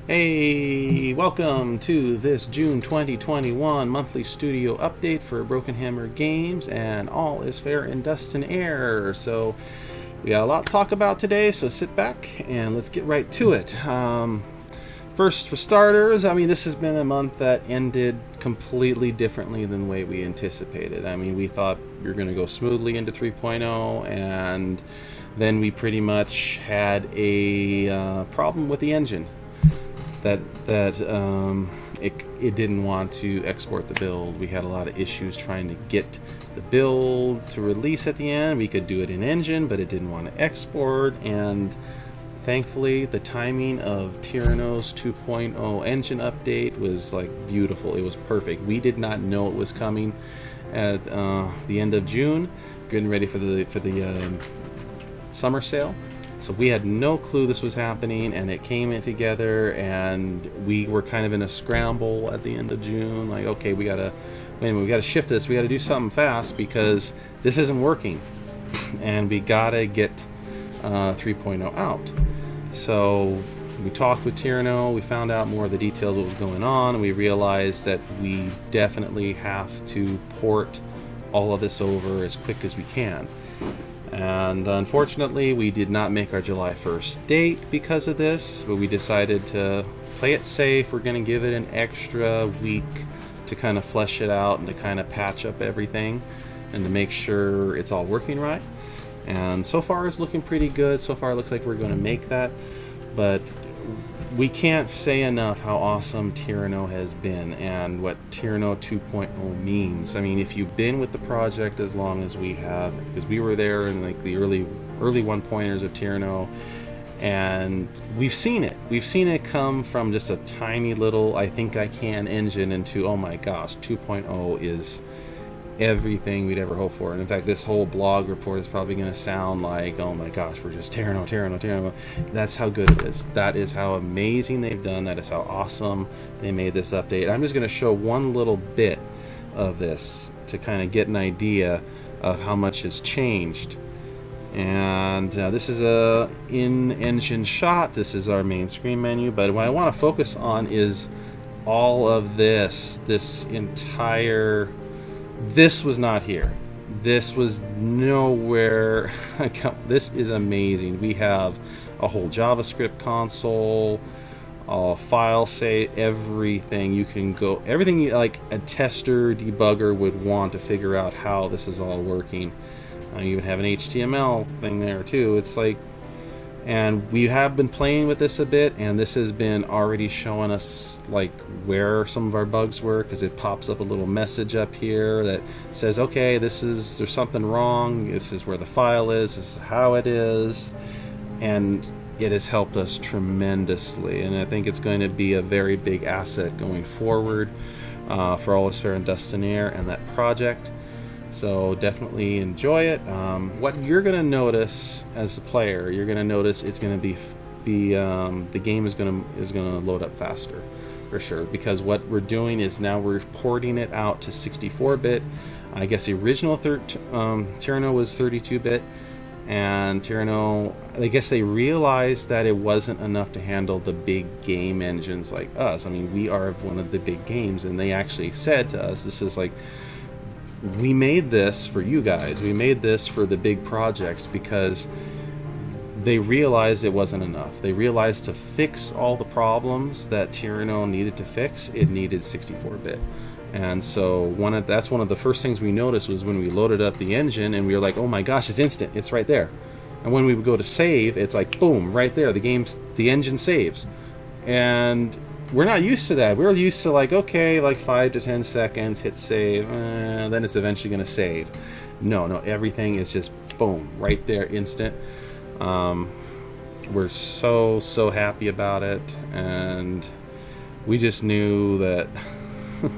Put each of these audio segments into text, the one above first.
Hey, welcome to this June 2021 monthly studio update for Broken Hammer Games, and all is fair in dust and air. So we got a lot to talk about today, so sit back and let's get right to it. First, for starters, this has been a month that ended completely differently than the way we anticipated. We thought we were going to go smoothly into 3.0, and then we pretty much had a problem with the engine. It didn't want to export the build. We had a lot of issues trying to get the build to release at the end. We could do it in engine, but it didn't want to export, and thankfully the timing of Tyranno's 2.0 engine update was like beautiful. It was perfect. We did not know it was coming at the end of June, getting ready for the summer sale. So we had no clue this was happening, and it came in together, and we were kind of in a scramble at the end of June. Like, okay, we gotta shift this. We gotta do something fast because this isn't working, and we gotta get 3.0 out. So we talked with Tyranno. We found out more of the details of what was going on, and we realized that we definitely have to port all of this over as quick as we can. And unfortunately, we did not make our July 1st date because of this, but we decided to play it safe. We're going to give it an extra week to kind of flesh it out and to kind of patch up everything and to make sure it's all working right. And so far it's looking pretty good. So far it looks like we're going to make that, but we can't say enough how awesome Tyranno has been and what Tyranno 2.0 means. If you've been with the project as long as we have, because we were there in like the early one pointers of Tyranno, and we've seen it come from just a tiny little I think I can engine into, oh my gosh, 2.0 is everything we'd ever hoped for. And in fact, this whole blog report is probably going to sound like, oh my gosh, we're just Tyranno. That's how good it is. That is how amazing they've done. That is how awesome they made this update. I'm just going to show one little bit of this to kind of get an idea of how much has changed. And this is a in-engine shot. This is our main screen menu, but what I want to focus on is all of this entire. This was not here. This was nowhere. This is amazing. We have a whole JavaScript console, a file save, everything you can go, everything like a tester, debugger would want to figure out how this is all working. I even have an HTML thing there too. It's like, and we have been playing with this a bit, and this has been already showing us like where some of our bugs were, because it pops up a little message up here that says, okay, there's something wrong, this is where the file is, this is how it is, and it has helped us tremendously, and I think it's going to be a very big asset going forward for All Is Fair in Dust and Air and that project. So definitely enjoy it. What you're going to notice as a player, you're going to notice it's going to be the game is going to load up faster, for sure. Because what we're doing is now we're porting it out to 64-bit. I guess the original Tyranno was 32-bit, and Tyranno, I guess they realized that it wasn't enough to handle the big game engines like us. We are one of the big games, and they actually said to us, this is like, we made this for you guys. We made this for the big projects because they realized it wasn't enough. They realized to fix all the problems that Tyranno needed to fix, it needed 64-bit. And so that's one of the first things we noticed was when we loaded up the engine, and we were like, oh my gosh, it's instant. It's right there. And when we would go to save, it's like, boom, right there. The engine saves. And we're not used to that. We're used to like, okay, like 5 to 10 seconds, hit save, then it's eventually going to save. No, everything is just boom, right there, instant. We're so happy about it, and we just knew that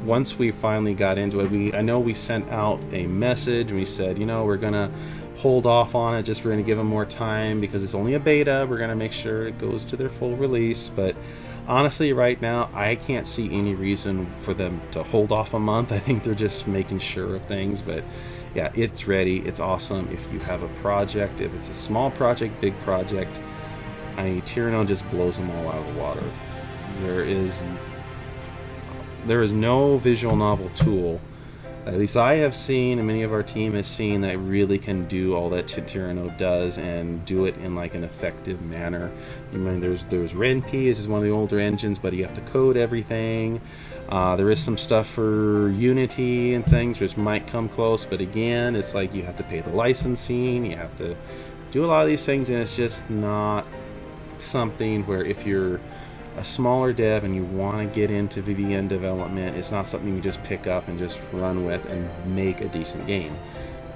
once we finally got into it, I know we sent out a message, and we said, we're going to hold off on it, we're going to give them more time because it's only a beta. We're going to make sure it goes to their full release, but honestly, right now, I can't see any reason for them to hold off a month. I think they're just making sure of things, but yeah, it's ready. It's awesome. If you have a project, if it's a small project, big project, Tyranno just blows them all out of the water. There is no visual novel tool, at least I have seen, and many of our team has seen, that really can do all that Tyranno does and do it in like an effective manner. I mean, there's RenP, this is one of the older engines, but you have to code everything. There is some stuff for Unity and things which might come close, but again, it's like you have to pay the licensing, you have to do a lot of these things, and it's just not something where if you're a smaller dev and you want to get into VVN development, it's not something you just pick up and just run with and make a decent game.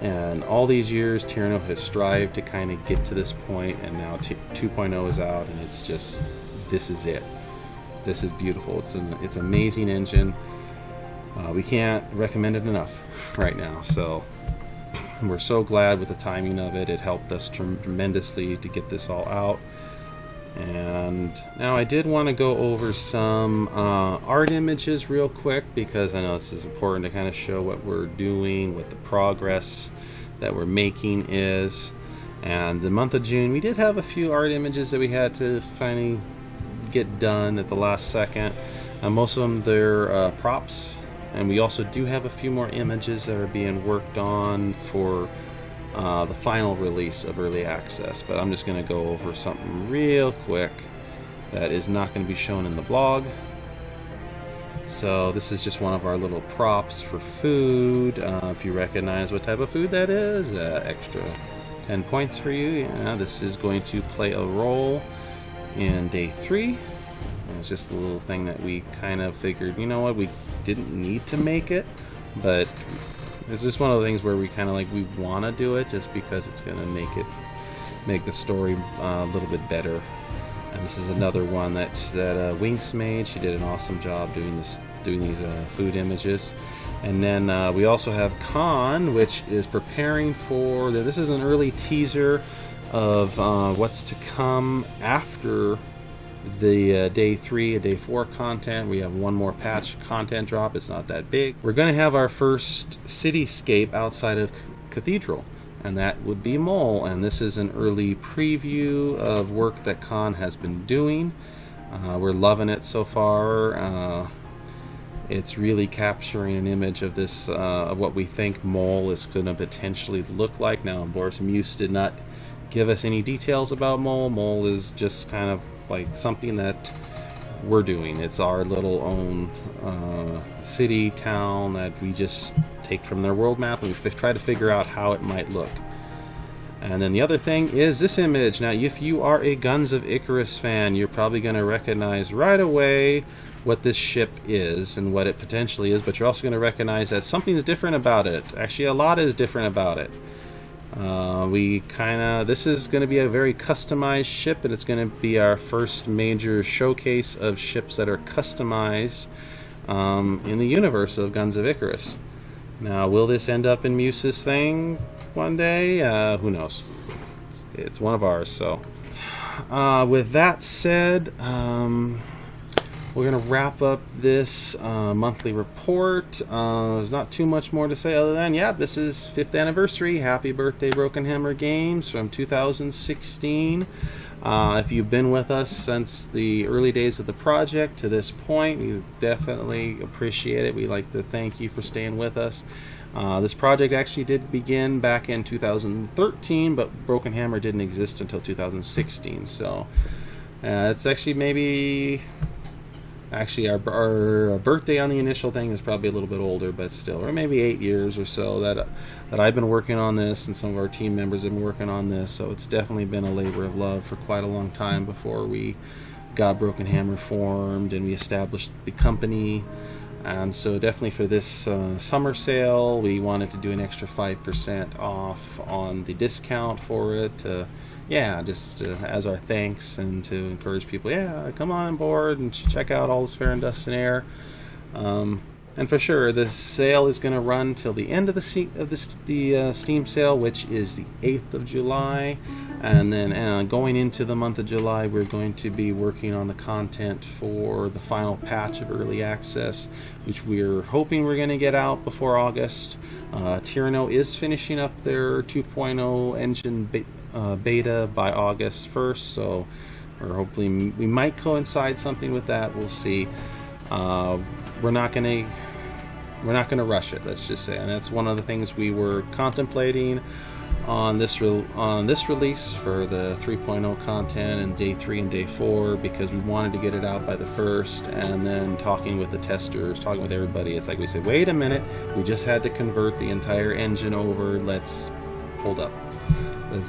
And all these years, Tyranno has strived to kind of get to this point, and now 2.0 is out, and it's just, this is it. This is beautiful. It's an amazing engine. We can't recommend it enough right now. So we're so glad with the timing of it. It helped us tremendously to get this all out. And now I did want to go over some art images real quick, because I know this is important to kind of show what we're doing, what the progress that we're making is. And the month of June, we did have a few art images that we had to finally get done at the last second. Most of them, they're props, and we also do have a few more images that are being worked on for the final release of early access, but I'm just going to go over something real quick that is not going to be shown in the blog. So this is just one of our little props for food. If you recognize what type of food that is, extra 10 points for you. Yeah, this is going to play a role in day 3. And it's just a little thing that we kind of figured, you know what, we didn't need to make it, but it's just one of the things where we kind of like, we want to do it just because it's going to make the story a little bit better. And this is another one that Winks made. She did an awesome job doing these food images. And then we also have Khan, which is preparing for, this is an early teaser of what's to come after the day 3 and day 4 content. We have one more patch content drop. It's not that big. We're going to have our first cityscape outside of Cathedral, and that would be Mole. And this is an early preview of work that Khan has been doing. We're loving it so far. It's really capturing an image of this, of what we think Mole is going to potentially look like. Now, Boris Muse did not give us any details about Mole. Mole is just kind of like something that we're doing. It's our little own city, town that we just take from their world map, and we try to figure out how it might look. And then the other thing is this image. Now, if you are a Guns of Icarus fan, you're probably going to recognize right away what this ship is and what it potentially is, but you're also going to recognize that something is different about it. Actually, a lot is different about it. This is going to be a very customized ship, and it's going to be our first major showcase of ships that are customized in the universe of Guns of Icarus. Now, will this end up in Muse's thing one day? Who knows? It's one of ours, so. With that said, we're going to wrap up this monthly report. There's not too much more to say other than, yeah, this is 5th anniversary. Happy birthday, Broken Hammer Games, from 2016. If you've been with us since the early days of the project to this point, we definitely appreciate it. We'd like to thank you for staying with us. This project actually did begin back in 2013, but Broken Hammer didn't exist until 2016. So it's actually our birthday on the initial thing is probably a little bit older, but still, or maybe 8 years or so that I've been working on this, and some of our team members have been working on this. So it's definitely been a labor of love for quite a long time before we got Broken Hammer formed and we established the company. And so definitely for this summer sale, we wanted to do an extra 5% off on the discount for it. Just as our thanks, and to encourage people, come on board and check out All's Fair in Dust and Air. And for sure, the sale is going to run till the end of the Steam sale, which is the 8th of July. And then going into the month of July, we're going to be working on the content for the final patch of early access, which we're hoping we're going to get out before August. Tyranno is finishing up their 2.0 engine beta by August 1st, so or hopefully we might coincide something with that. We'll see. We're not gonna rush it. Let's just say, and that's one of the things we were contemplating on this release for the 3.0 content and day 3 and day 4, because we wanted to get it out by the 1st, and then talking with the testers, talking with everybody, it's like we said, wait a minute, we just had to convert the entire engine over. Let's hold up.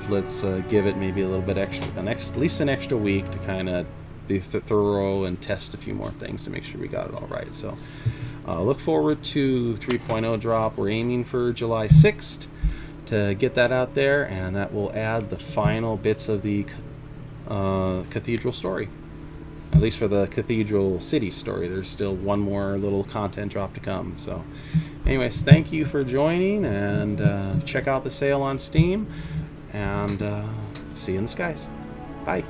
Let's give it maybe a little bit extra, at least an extra week to kind of be thorough and test a few more things to make sure we got it all right. So look forward to 3.0 drop. We're aiming for July 6th to get that out there, and that will add the final bits of the cathedral story, at least for the cathedral city story. There's still one more little content drop to come. So anyways, thank you for joining, and check out the sale on Steam, and see you in the skies. Bye.